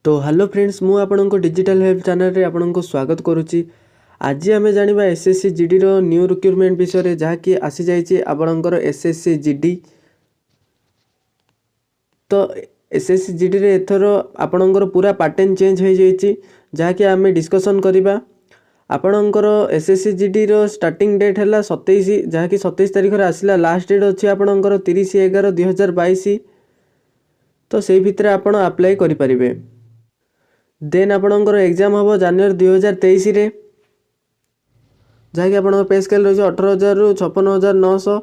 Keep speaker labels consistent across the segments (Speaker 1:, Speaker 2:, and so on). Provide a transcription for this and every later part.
Speaker 1: तो hello friends मु आपनको digital help channel रे आपनको स्वागत करुच्ची। आज आम जाना एसएससी जीडी रो न्यू रिक्रुटमेंट विषय जहाँकि आसी जाइए आपणकर एसएससी जीडी। तो एसएससी जीडी रे एथर आपणकर पूरा पैटर्न चेंज हो जाइए जहाँकि आम डिस्कसन करवा। आपणकर एसएससी जीडी रो स्टार्टिंग डेट है 27 जहाँकि 27 तारीख रे आसला। लास्ट डेट अच्छी आपणकर 30/11/2022। तो से भितर आपण अप्लाई करें। देन आपणकर एग्जाम हम जनवरी 2023 रे जहाँकि आप पे स्केल रही 18,000 रु 56,900।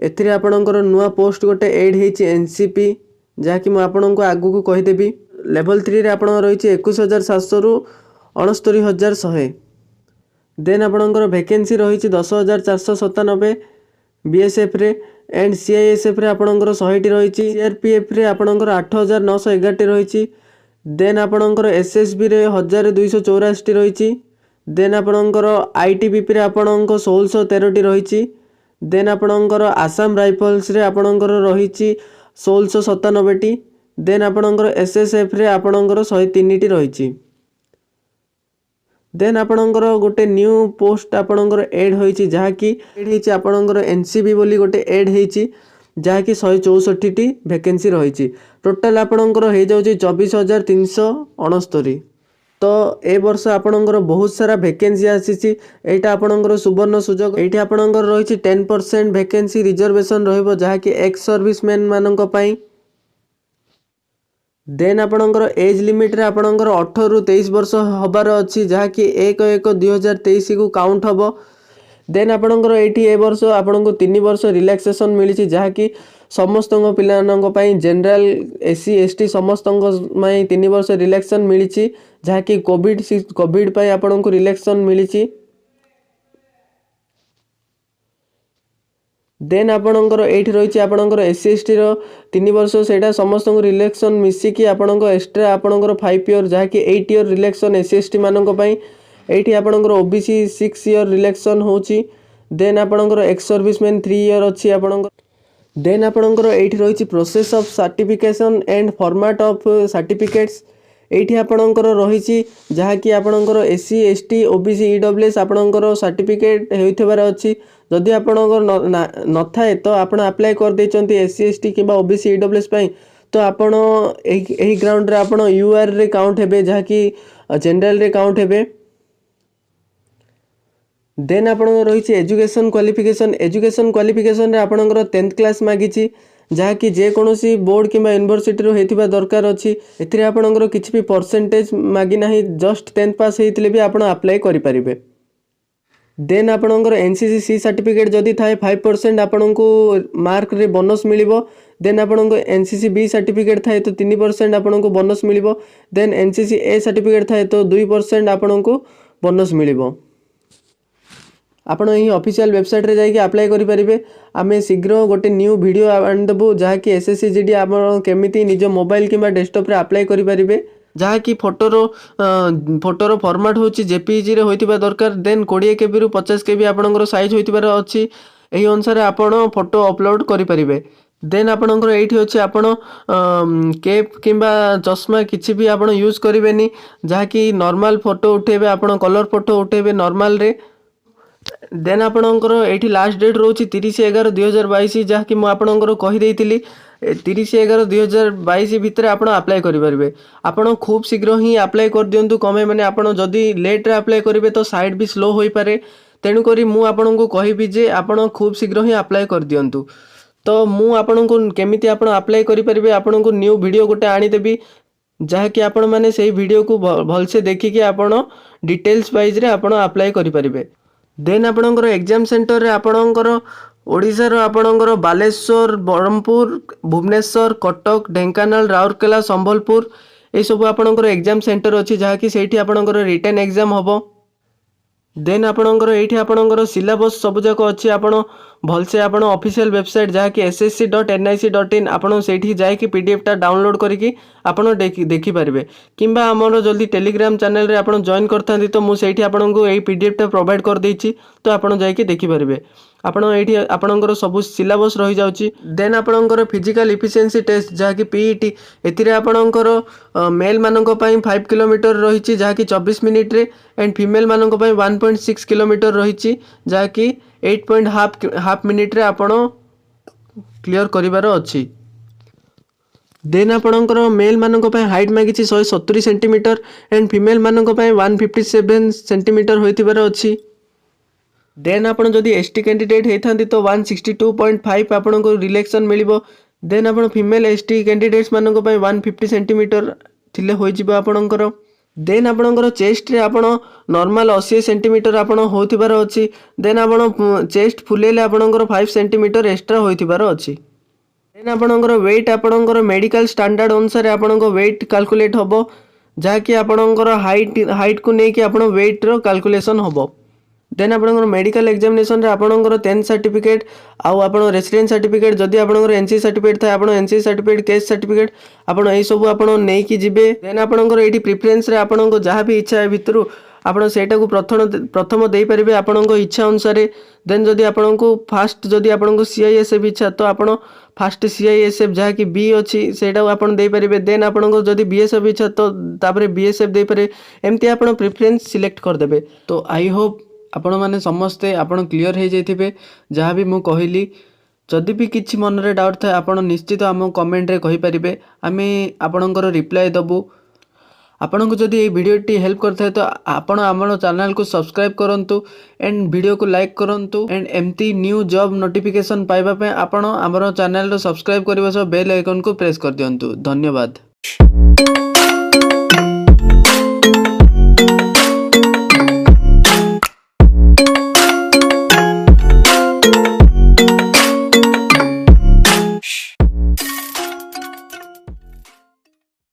Speaker 1: एथिरे आपणकर नुआ पोस्ट गोटे एड होती एनसीपी जहाँकि मुझे आपको आगू को कहीदेवी। लेवल 3 रे आपण रही 21,700 रु 69,100। देन आपणकर वैकेंसी रही 10,497 बीएसएफ रे एंड सीआईएसएफ रे आपणकर 100 रही। सीआरपीएफ रे आपणकर 8,911 रही। देन आपणकर एसएसबी रे 1,284 रही। देन आपणकर आईटीबीपी रे आपणकर 1,613 रही। देन आपणकर आसाम राइफल्स रे आपणकर रही 1,697। देन आपणकर एसएसएफ रे आपणकर 103 रही। देन आपणकर गोटे न्यू पोस्ट आपणकर एड होईची जहाँकि एड होईची आपणकर एनसीबी बोली गोटे एड होईची जहाँकि 164टी वैकेंसी रही। टोटाल आपणकर हो जाउची 24,369। तो ए वर्ष आपणकर बहुत सारा वैकेंसी आसीची। एटा आपणकर सुवर्ण सुजोग। एठी आपणकर रही 10% वैकेंसी रिजर्वेशन रहिबो जहाँकि एक्स सर्विसमैन मानक पई। देन आपणकर एज लिमिट रे आपणकर 18 रु 23 वर्ष हबार अच्छी जहाँकि 1/1/2023 को काउंट हम। देन आपणकर एठी ए वर्ष आपनको 3 वर्ष रिलैक्सेशन मिली जहाँकि समस्त पाई जनरल एससी एसटी समस्त 3 वर्ष रिलैक्सेशन मिली जहाँकि कोविड पाई आपनको रिलैक्सेशन मिली। देन आपणकर एठी रही आपणकर एससी एसटी रो 3 वर्ष सेटा समस्त रिलैक्सेशन मिसिकी आपणकर एक्स्ट्रा आपणकर 5 ईयर जहाँकि 8 ईयर रिलैक्सेशन एससी एसटी मानक पई। एठी आपणकर ओबीसी 6 ईयर रिलैक्सेशन होची। देन आपणकर एक्स सर्विसमैन 3 ईयर अच्छी आपणकर। देन आपणकर एठी रही process of certification and format of certificates. एठी आपणकर रही जहाँकि आपणकर एससी एसटी ओबीसी ईडब्ल्यूएस आपणकर सर्टिफिकेट होइथबार अछि। जदि आपणकर न थाए तो आपण अप्लाई कर देचंती एससी एसटी किबा ओबीसी ईडब्ल्यूएस पई तो आपण एही ग्राउंड रे आपण यूआर रे काउंट हेबे जहाँकि जनरल रे काउंट हेबे। देन आपण रही एजुकेशन क्वालिफिकेशन। एजुकेशन क्वालिफिकेशन रे आपणकर 10th क्लास मागिची जहाँकि जेकोसी बोर्ड किंबा यूनिवर्सिटी रो हेतिबा दरकार अछि। एथिरे आपणकर किछि भी परसेंटेज मागी नाही जस्ट 10th पास हेतिले भी आपण अप्लाई करि परिबे। देन आपणकर एनसीसी सी सर्टिफिकेट जदि थाए 5% आपणको मार्क रे बोनस मिलिबो। देन आपणको एनसीसी बी सर्टिफिकेट थाए तो 3% आपणको बोनस मिलिबो। देन एनसीसी ए सर्टिफिकेट थाए तो 2% आपणको बोनस मिलिबो। आपण यही ऑफिशियल वेबसाइट रे जाइए अप्लाई करि परिबे। आमे शीघ्र गोटे न्यू वीडियो आनदेबु जहाँकि एसएससी जीडी आपण केमिति निज मोबाइल किंबा डेस्कटॉप रे अप्लाई करि परिबे जहाँकि फोटोर फॉर्मेट होची जेपीजी रे होइतिबा दरकार। देन 20 केबी रु 50 केबी आपणकर साइज होइतिबार अछि। एही अनुसार आपण फोटो अपलोड करि परिबे। देन आपणकर एठी अछि आपण कैप किंबा चश्मा किछि भी आपण यूज करिवेनी जहाँकि नॉर्मल फोटो उठेबे आपण कलर फोटो उठेबे नॉर्मल रे। देन आपणकर एठी लास्ट डेट रोची 30/11/2022 जहाँकि मु आपणकर कहि देइतिली 30/11/2022 भितर आपण अप्लाई करि परिबे। आपण खूब शीघ्र ही अप्लाई कर दियंतु कमे माने आपण जदी लेट रे अप्लाई करिवे तो साइड भी स्लो होई पारे। तेणु करी मु आपणको कहिबी जे आपण खूब शीघ्र ही अप्लाई कर दियंतु। तो मु आपणको केमिति आपण अप्लाई करि परिबे आपणको न्यू वीडियो गोटे आनी देबी जहाँकि आपण माने सेही वीडियो को भलसे देखिके आपण डिटेल्स वाइज रे आपण अप्लाई करि परिबे। देन आपणकर एग्जाम सेंटर रे आपणकर ओडिशा रो आपणकर बालेश्वर ब्रह्मपुर भुवनेश्वर कटक ढेंकानाल राउरकेला संबलपुर ए सब आपणकर एग्जाम सेंटर अछि जहाँकि सेठी आपणकर रिटन एग्जाम हबो। देन आपणकर एठी आपणकर सिलेबस सब जाक अछि। आपण भलसे आपण ऑफिशियल वेबसाइट जहाँकि ssc.nic.in आपण सेठी जाइए पीडीएफ टा डाउनलोड करिकी आपण देखि पारिबे किंबा हमर जल्दी टेलीग्राम चैनल रे आपण जॉइन करथांती तो मु सेठी आपण को एई पीडीएफ टा प्रोवाइड कर देछि तो आपण जाइए देखि पारिबे आपण एठी आपणकर सब सिलेबस रही जाउची देन आपणकर फिजिकल इफिशिएंसी टेस्ट जहाँकि पीईटी एथिरे आपणकर मेल मानक पई 5 किलोमीटर रहिछि जहाँकि 24 मिनिट रे एंड फीमेल मानक पई 1.6 किलोमीटर रहिछि जहाँकि 8.5 मिनिट रे आपण क्लियर करिवार अछि देन आपणकर मेल मानक पई हाइट मागिछि 170 सेंटीमीटर एंड फीमेल मानक पई 157 सेंटीमीटर होइतिबार अछि देन आपण जदि एसटी कैंडिडेट होइथांती तो 162.5 आपण को रिलेक्शन मिलिबो देन आपण फीमेल एसटी कैंडिडेट्स मानक पई 150 सेंटीमीटर थिले होई जिवो आपणकर देन आपणकर चेस्ट रे आपण नॉर्मल 80 सेंटीमीटर आपण होतिबार अछि देन आपण चेस्ट फुलेले आपणकर 5 सेंटीमीटर एक्स्ट्रा होतिबार अछि देन आपणकर वेट आपणकर मेडिकल स्टैंडर्ड अनुसार आपणको वेट कैलकुलेट होबो जहाँकि आपणकर हाइट को नेकी आपण वेट रो कैलकुलेशन होबो देन आपणकर मेडिकल एग्जामिनेशन रे आपणकर 10th सर्टिफिकेट आउ आपण रेसिडेंस सर्टिफिकेट जदि आपणकर एनसी सर्टिफिकेट था आपण एनसी सर्टिफिकेट केस सर्टिफिकेट आपण एई सब आपण नै कि जिवे देन आपणकर एठी प्रेफरेंस रे आपणको जहाँ भी इच्छा है भितरु आपण सेटा को प्रथम दे परिबे आपणको इच्छा अनुसार देन जदि आपणको फास्ट जदि आपणको सीआईएसएफ इच्छा तो आपण फास्ट सीआईएसएफ जहाँ कि बी अच्छी सेटा आपण दे परिबे देन आपणको जदि बीएसएफ इच्छा तो तापरे बीएसएफ दे पारे एमती आपण प्रेफरेंस सिलेक्ट कर देबे तो आई होप आपण माने समस्ते आपण क्लियर हो जाइथिबे जहाँ भी मु कहली जदि भी किछि मन रे डाउट थाए आपण निश्चित आम कमेंट रे कहि परिबे आमे आपणकर रिप्लाई दबु आपन को जदि ये वीडियोटी हेल्प करता है तो आपण आमर चैनल को सब्सक्राइब करंतु एंड वीडियो को लाइक करंतु एंड एमती न्यू जॉब नोटिफिकेशन पाइबा पे आपण आमर चैनल सब्सक्राइब करबा सह बेल आइकन को प्रेस कर दियंतु धन्यवाद।